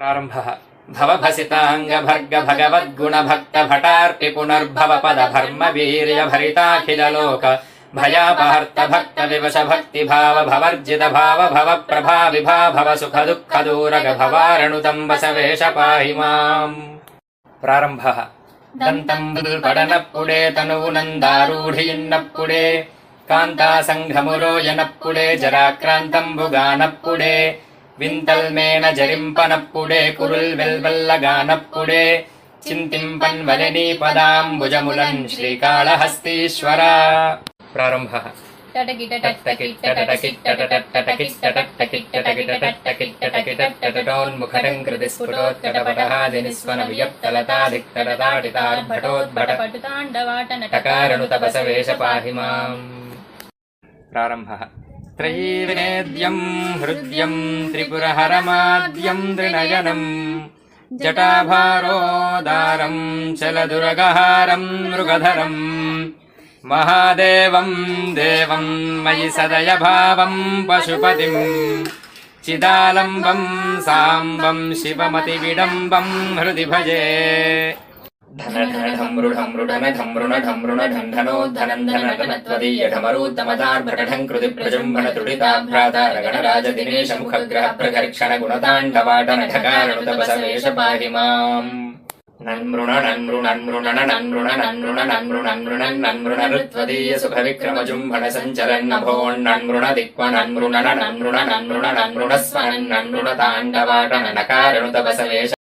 प्रारम्भः भवभसिताङ्ग भर्ग भगवद्गुण भक्त भटार्पि पुनर्भव पद भर्म वीर्य भरिताखिललोक भयापहर्त भक्त विवश भक्ति भाव भवर्जित भाव भव प्रभा विभा भव सुख दुःख दूरग भवारणुतं बसवेश पाहि माम् प्रारम्भः దంతంబుల్పడనప్పుడే తనువునందారూఢియున్నప్పుడే కాంతాసంఘమురోయనప్పుడే జరాక్రాంతంబుగానప్పుడే వింతల్మేణ జరింపనప్పుడే కురుల్ వెల్వల్లగానప్పుడే చింతింపన్వలని పదాంబుజములన్ శ్రీకాళహస్తీశ్వర ప్రారంభః ప్రారంభः త్రయీవేద్యం హృద్యం త్రిపురహరమాద్యం త్రినయనం జటాభారోదారం చలదురగహారం మృగధరం महादेवं देवं मयि सदय भावं पशुपतिं चिदालम्बं साम्बं शिवमतिविडम्बं हृदि भजे धन धन धमृढं मृडन धमृण धमृण धन्धनो धनन्धन धनत्वदीयढमरूत्तमतार्भटं कृति प्रजम्भन तुडिताभ्रातार गणराज दिनेश मुखग्रह प्रघर्षण गुणताण्डवाटन ढकारणुत बसवेश पाहि माम् नन्मृण नन्मृण नन्मृण नन्मृण नन्मृण नन्मृण नन्मृण नन्मृण ऋत्वदीय सुख विक्रम जुम्भण संचरन् नभोन्नन्मृण दिक्व नन्मृण नन्मृण नन्मृण नन्मृण स्वनन् नन्मृण ताण्डवाटन नकारणुत बसवेश